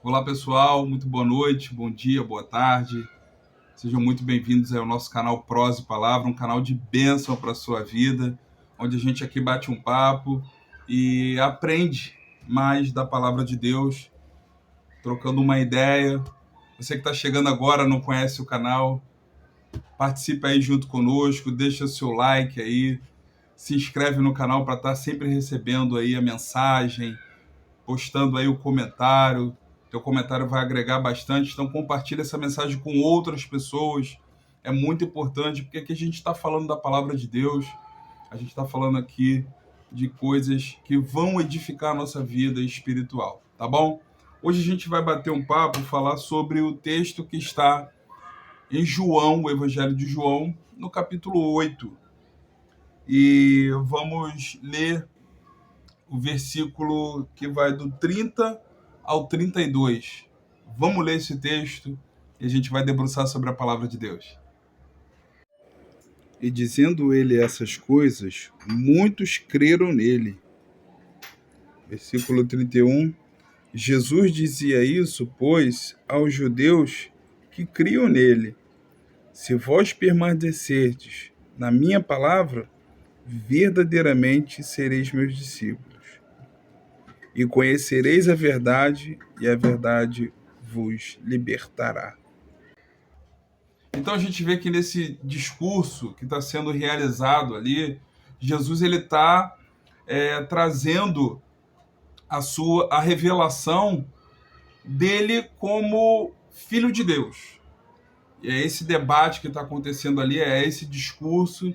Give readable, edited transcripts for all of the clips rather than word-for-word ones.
Olá pessoal, muito boa noite, bom dia, boa tarde. Sejam muito bem-vindos ao nosso canal Prosa e Palavra, um canal de bênção para a sua vida, onde a gente aqui bate um papo e aprende mais da Palavra de Deus, trocando uma ideia. Você que está chegando agora, não conhece o canal, participe aí junto conosco, deixa seu like aí, se inscreve no canal para estar sempre recebendo aí a mensagem, postando aí o comentário. Teu comentário vai agregar bastante, então compartilha essa mensagem com outras pessoas. É muito importante, porque aqui a gente está falando da palavra de Deus, a gente está falando aqui de coisas que vão edificar a nossa vida espiritual, tá bom? Hoje a gente vai bater um papo, falar sobre o texto que está em João, o Evangelho de João, no capítulo 8. E vamos ler o versículo que vai do 30 ao 32. Vamos ler esse texto e a gente vai debruçar sobre a palavra de Deus. E dizendo ele essas coisas, muitos creram nele. Versículo 31. Jesus dizia isso, pois, aos judeus que criam nele: se vós permanecerdes na minha palavra, verdadeiramente sereis meus discípulos. E conhecereis a verdade, e a verdade vos libertará. Então a gente vê que nesse discurso que está sendo realizado ali, Jesus ele está trazendo a revelação dele como filho de Deus. E é esse debate que está acontecendo ali, é esse discurso,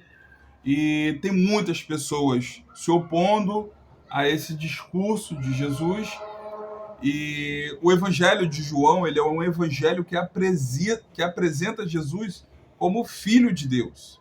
e tem muitas pessoas se opondo a esse discurso de Jesus. E o Evangelho de João, ele é um evangelho que apresenta Jesus como Filho de Deus.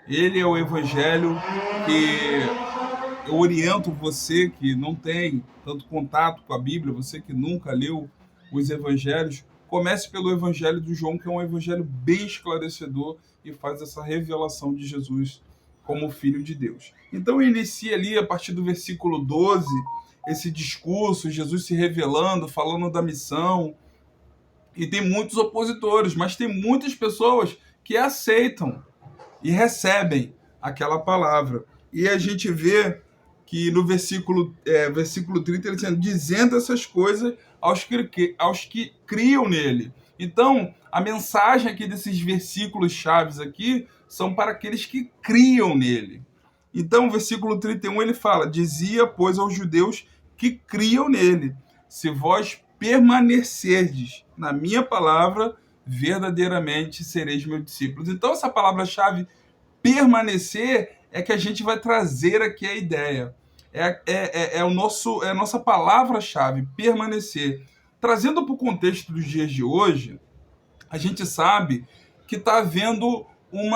Ele é o evangelho que eu oriento você que não tem tanto contato com a Bíblia, você que nunca leu os evangelhos, comece pelo Evangelho de João, que é um evangelho bem esclarecedor e faz essa revelação de Jesus como Filho de Deus. Então inicia ali, a partir do versículo 12, esse discurso, Jesus se revelando, falando da missão. E tem muitos opositores, mas tem muitas pessoas que aceitam e recebem aquela palavra. E a gente vê que no versículo 30, ele dizendo essas coisas aos que criam nele. Então, a mensagem aqui desses versículos chaves aqui são para aqueles que criam nele. Então, o versículo 31, ele fala: dizia, pois, aos judeus que criam nele: se vós permanecerdes na minha palavra, verdadeiramente sereis meus discípulos. Então, essa palavra-chave, permanecer, é que a gente vai trazer aqui a ideia. É a nossa palavra-chave, permanecer. Trazendo para o contexto dos dias de hoje, a gente sabe que está havendo um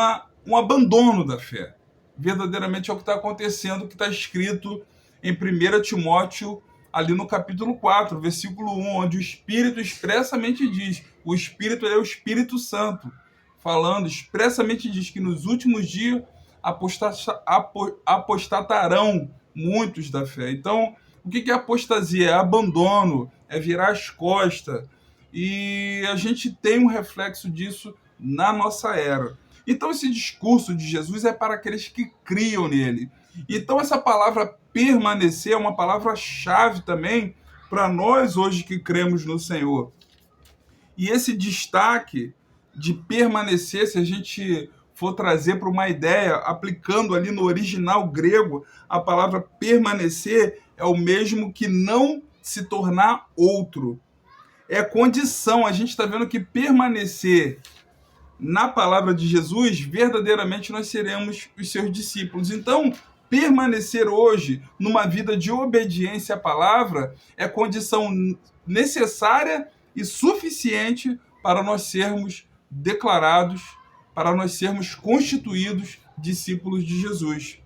abandono da fé. Verdadeiramente é o que está acontecendo, que está escrito em 1 Timóteo, ali no capítulo 4, versículo 1, onde o Espírito expressamente diz, o Espírito é o Espírito Santo, falando, expressamente diz que nos últimos dias apostatarão muitos da fé. Então, o que é apostasia? É abandono, é virar as costas. E a gente tem um reflexo disso na nossa era. Então, esse discurso de Jesus é para aqueles que criam nele. Então, essa palavra permanecer é uma palavra-chave também para nós hoje que cremos no Senhor. E esse destaque de permanecer, se a gente for trazer para uma ideia, aplicando ali no original grego, a palavra permanecer é o mesmo que não se tornar outro. É condição, a gente está vendo que permanecer na palavra de Jesus, verdadeiramente nós seremos os seus discípulos. Então, permanecer hoje numa vida de obediência à palavra é condição necessária e suficiente para nós sermos declarados, para nós sermos constituídos discípulos de Jesus.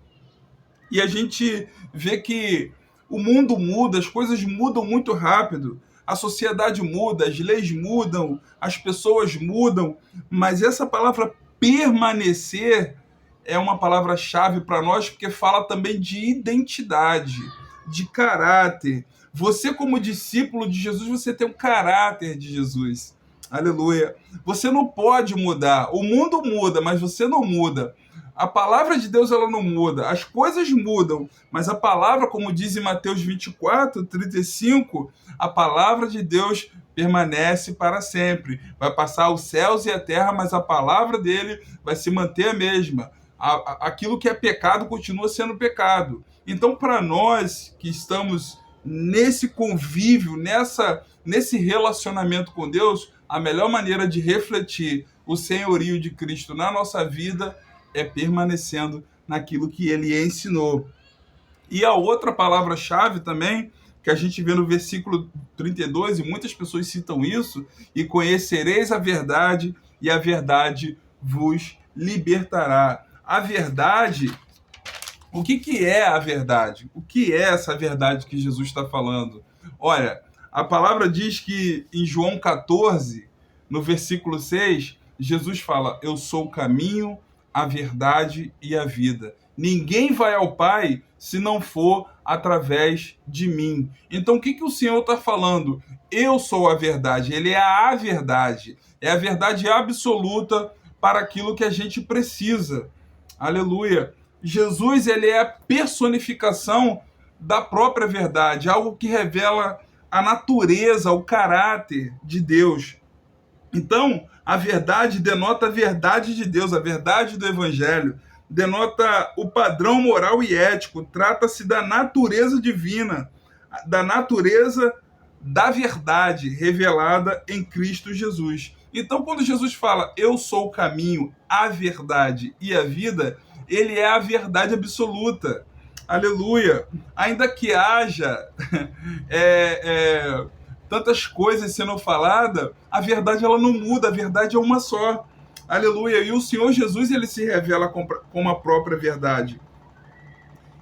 E a gente vê que o mundo muda, as coisas mudam muito rápido, a sociedade muda, as leis mudam, as pessoas mudam, mas essa palavra permanecer é uma palavra-chave para nós, porque fala também de identidade, de caráter. Você, como discípulo de Jesus, você tem um caráter de Jesus. Aleluia. Você não pode mudar. O mundo muda, mas você não muda. A palavra de Deus, ela não muda. As coisas mudam, mas a palavra, como diz em Mateus 24:35, a palavra de Deus permanece para sempre. Vai passar os céus e a terra, mas a palavra dele vai se manter a mesma. Aquilo que é pecado continua sendo pecado. Então, para nós que estamos nesse convívio, nesse relacionamento com Deus, a melhor maneira de refletir o senhorio de Cristo na nossa vida é permanecendo naquilo que ele ensinou. E a outra palavra-chave também, que a gente vê no versículo 32, e muitas pessoas citam isso, e conhecereis a verdade, e a verdade vos libertará. A verdade, o que é a verdade? O que é essa verdade que Jesus está falando? Olha, a palavra diz que em João 14, no versículo 6, Jesus fala: eu sou o caminho, a verdade e a vida. Ninguém vai ao Pai se não for através de mim. Então, o que o Senhor está falando? Eu sou a verdade. Ele é a verdade. É a verdade absoluta para aquilo que a gente precisa. Aleluia. Jesus, ele é a personificação da própria verdade, algo que revela a natureza, o caráter de Deus. Então, a verdade denota a verdade de Deus, a verdade do Evangelho, denota o padrão moral e ético, trata-se da natureza divina, da natureza da verdade revelada em Cristo Jesus. Então, quando Jesus fala, eu sou o caminho, a verdade e a vida, ele é a verdade absoluta. Aleluia! Ainda que haja tantas coisas sendo faladas, a verdade ela não muda, a verdade é uma só. Aleluia! E o Senhor Jesus, ele se revela como a própria verdade.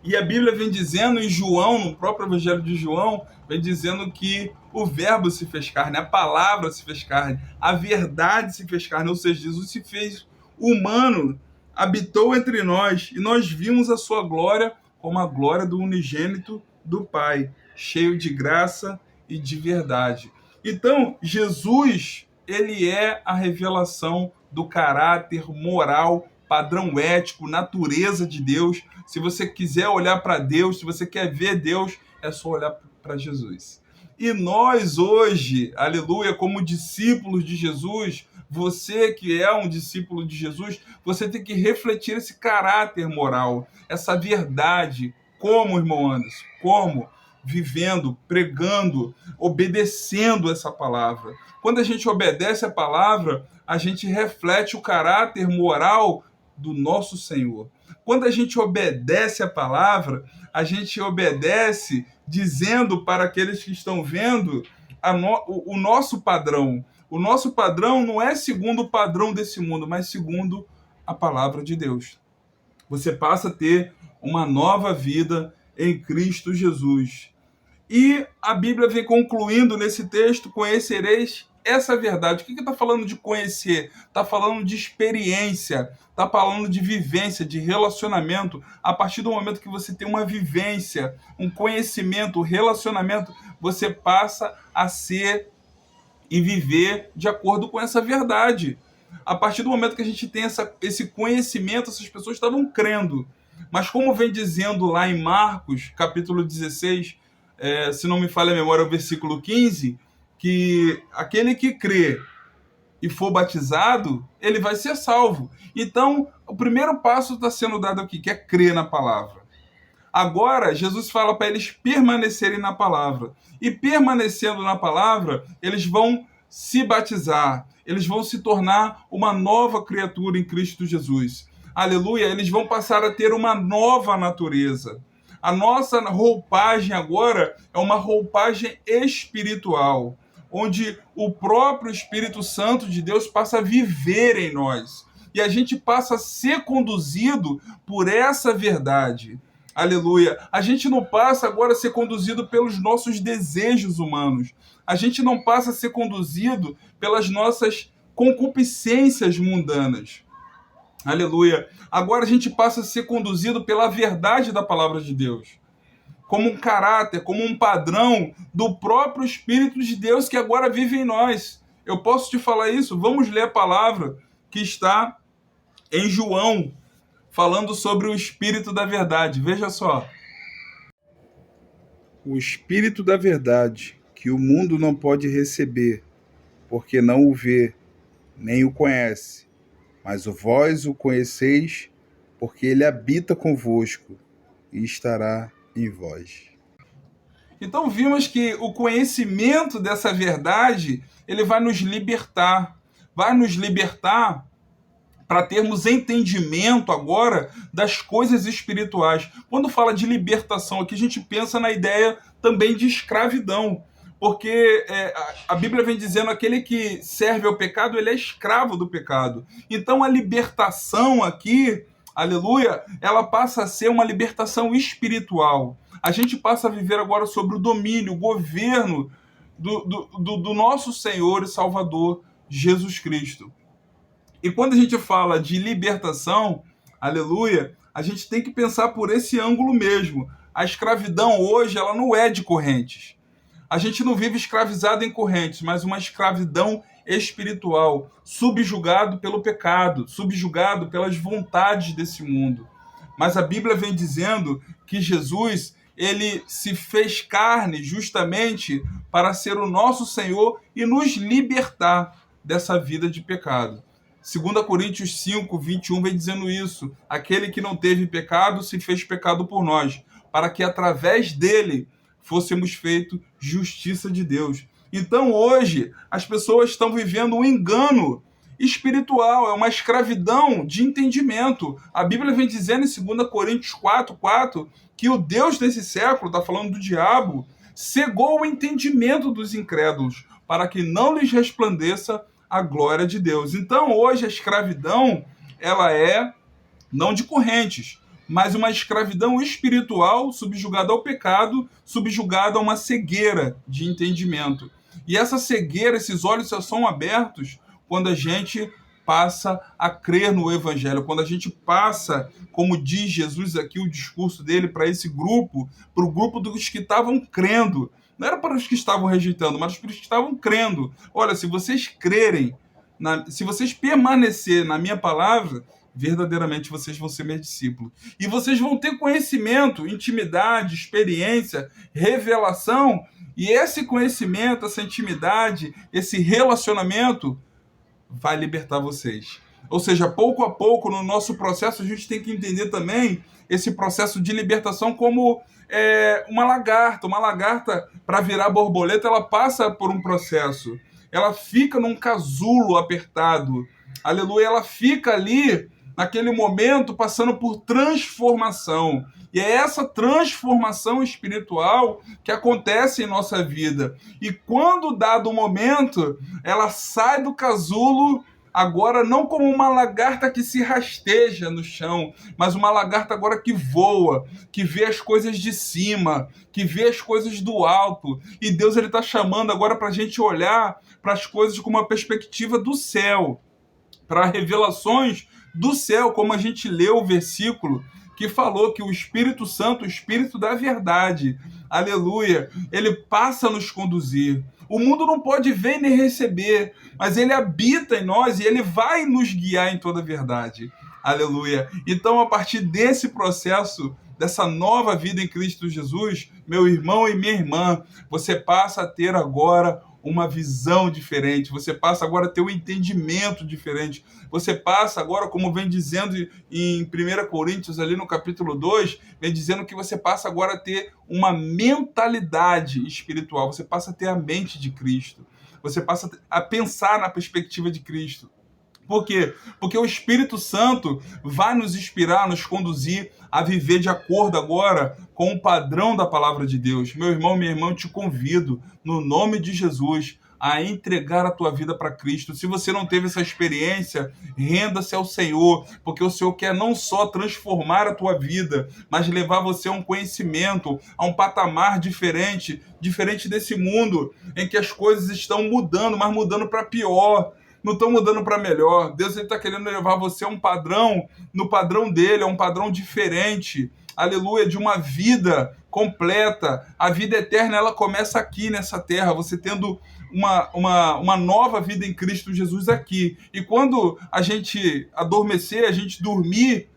E a Bíblia vem dizendo em João, no próprio Evangelho de João, vem dizendo que o verbo se fez carne, a palavra se fez carne, a verdade se fez carne, ou seja, Jesus se fez humano, habitou entre nós, e nós vimos a sua glória como a glória do unigênito do Pai, cheio de graça e de verdade. Então, Jesus, ele é a revelação do caráter moral, padrão ético, natureza de Deus. Se você quiser olhar para Deus, se você quer ver Deus, é só olhar para Jesus. E nós hoje, aleluia, como discípulos de Jesus, você que é um discípulo de Jesus, você tem que refletir esse caráter moral, essa verdade. Como, irmão Anderson? Como? Vivendo, pregando, obedecendo essa palavra. Quando a gente obedece a palavra, a gente reflete o caráter moral do nosso Senhor. Quando a gente obedece a palavra, a gente obedece dizendo para aqueles que estão vendo o nosso padrão. O nosso padrão não é segundo o padrão desse mundo, mas segundo a palavra de Deus. Você passa a ter uma nova vida em Cristo Jesus. E a Bíblia vem concluindo nesse texto: conhecereis essa verdade. O que está falando de conhecer? Está falando de experiência, está falando de vivência, de relacionamento. A partir do momento que você tem uma vivência, um conhecimento, um relacionamento, você passa a ser e viver de acordo com essa verdade. A partir do momento que a gente tem esse conhecimento, essas pessoas estavam crendo. Mas como vem dizendo lá em Marcos, capítulo 16, se não me falha a memória, o versículo 15, que aquele que crê e for batizado, ele vai ser salvo. Então, o primeiro passo está sendo dado aqui, que é crer na palavra. Agora, Jesus fala para eles permanecerem na palavra. E permanecendo na palavra, eles vão se batizar. Eles vão se tornar uma nova criatura em Cristo Jesus. Aleluia! Eles vão passar a ter uma nova natureza. A nossa roupagem agora é uma roupagem espiritual, onde o próprio Espírito Santo de Deus passa a viver em nós. E a gente passa a ser conduzido por essa verdade. Aleluia. A gente não passa agora a ser conduzido pelos nossos desejos humanos. A gente não passa a ser conduzido pelas nossas concupiscências mundanas. Aleluia. Agora a gente passa a ser conduzido pela verdade da palavra de Deus. como um caráter, como um padrão do próprio Espírito de Deus que agora vive em nós. Eu posso te falar isso? Vamos ler a palavra que está em João, falando sobre o Espírito da verdade. Veja só. O Espírito da verdade, que o mundo não pode receber, porque não o vê, nem o conhece. Mas vós o conheceis, porque ele habita convosco e estará em vós. Então vimos que o conhecimento dessa verdade, ele vai nos libertar. Vai nos libertar para termos entendimento agora das coisas espirituais. Quando fala de libertação aqui, a gente pensa na ideia também de escravidão. Porque a Bíblia vem dizendo que aquele que serve ao pecado, ele é escravo do pecado. Então a libertação aqui, aleluia, ela passa a ser uma libertação espiritual. A gente passa a viver agora sobre o domínio, o governo do nosso Senhor e Salvador, Jesus Cristo. E quando a gente fala de libertação, aleluia, a gente tem que pensar por esse ângulo mesmo. A escravidão hoje, ela não é de correntes. A gente não vive escravizado em correntes, mas uma escravidão espiritual, subjugado pelo pecado, subjugado pelas vontades desse mundo. Mas a Bíblia vem dizendo que Jesus, ele se fez carne justamente para ser o nosso Senhor e nos libertar dessa vida de pecado. 2 Coríntios 5, 21 vem dizendo isso. Aquele que não teve pecado se fez pecado por nós, para que através dele fôssemos feitos justiça de Deus. Então hoje as pessoas estão vivendo um engano espiritual, é uma escravidão de entendimento. A Bíblia vem dizendo em 2 Coríntios 4, 4 que o Deus desse século, está falando do diabo, cegou o entendimento dos incrédulos, para que não lhes resplandeça a glória de Deus. Então hoje a escravidão, ela é não de correntes, mas uma escravidão espiritual subjugada ao pecado, subjugada a uma cegueira de entendimento. E essa cegueira, esses olhos só são abertos quando a gente passa a crer no Evangelho, quando a gente passa, como diz Jesus aqui, o discurso dele para esse grupo, para o grupo dos que estavam crendo. Não era para os que estavam rejeitando, mas para os que estavam crendo. Olha, se vocês crerem, se vocês permanecerem na minha palavra, verdadeiramente vocês vão ser meus discípulos. E vocês vão ter conhecimento, intimidade, experiência, revelação. E esse conhecimento, essa intimidade, esse relacionamento vai libertar vocês. Ou seja, pouco a pouco, no nosso processo, a gente tem que entender também esse processo de libertação como uma lagarta. Uma lagarta, para virar borboleta, ela passa por um processo. Ela fica num casulo apertado. Aleluia, ela fica ali, naquele momento, passando por transformação. E é essa transformação espiritual que acontece em nossa vida. E quando, dado o momento, ela sai do casulo, agora não como uma lagarta que se rasteja no chão, mas uma lagarta agora que voa, que vê as coisas de cima, que vê as coisas do alto. E Deus está chamando agora para a gente olhar para as coisas com uma perspectiva do céu, para revelações do céu, como a gente leu o versículo que falou que o Espírito Santo, o Espírito da verdade, aleluia, ele passa a nos conduzir. O mundo não pode ver nem receber, mas ele habita em nós e ele vai nos guiar em toda a verdade. Aleluia. Então, a partir desse processo, dessa nova vida em Cristo Jesus, meu irmão e minha irmã, você passa a ter agora uma visão diferente, você passa agora a ter um entendimento diferente, você passa agora, como vem dizendo em 1 Coríntios, ali no capítulo 2, vem dizendo que você passa agora a ter uma mentalidade espiritual, você passa a ter a mente de Cristo, você passa a pensar na perspectiva de Cristo. Por quê? Porque o Espírito Santo vai nos inspirar, nos conduzir a viver de acordo agora com o padrão da palavra de Deus. Meu irmão, minha irmã, eu te convido, no nome de Jesus, a entregar a tua vida para Cristo. Se você não teve essa experiência, renda-se ao Senhor, porque o Senhor quer não só transformar a tua vida, mas levar você a um conhecimento, a um patamar diferente desse mundo, em que as coisas estão mudando, mas mudando para pior. Não estão mudando para melhor. Deus está querendo levar você a um padrão, no padrão dele, a um padrão diferente, aleluia, de uma vida completa. A vida eterna, ela começa aqui nessa terra, você tendo uma nova vida em Cristo Jesus aqui. E quando a gente adormecer, a gente dormir,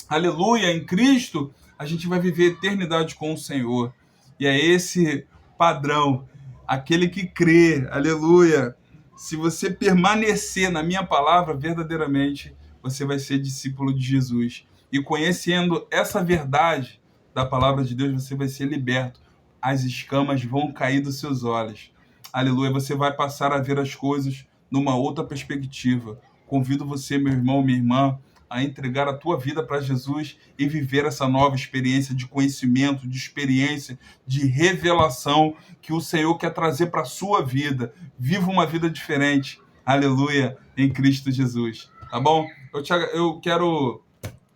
aleluia, em Cristo, a gente vai viver eternidade com o Senhor. E é esse padrão, aquele que crê, aleluia. Se você permanecer na minha palavra, verdadeiramente, você vai ser discípulo de Jesus. E conhecendo essa verdade da palavra de Deus, você vai ser liberto. As escamas vão cair dos seus olhos. Aleluia, você vai passar a ver as coisas numa outra perspectiva. Convido você, meu irmão, minha irmã, a entregar a tua vida para Jesus e viver essa nova experiência de conhecimento, de experiência, de revelação que o Senhor quer trazer para a sua vida. Viva uma vida diferente, aleluia, em Cristo Jesus. Tá bom? Eu quero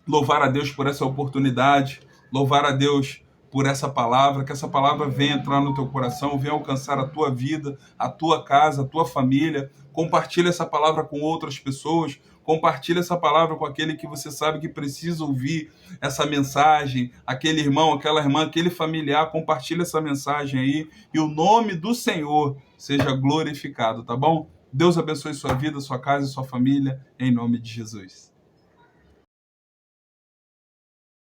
louvar a Deus por essa oportunidade, louvar a Deus por essa palavra, que essa palavra venha entrar no teu coração, venha alcançar a tua vida, a tua casa, a tua família. Compartilha essa palavra com outras pessoas, compartilha essa palavra com aquele que você sabe que precisa ouvir essa mensagem, aquele irmão, aquela irmã, aquele familiar, compartilha essa mensagem aí e o nome do Senhor seja glorificado, tá bom? Deus abençoe sua vida, sua casa e sua família, em nome de Jesus.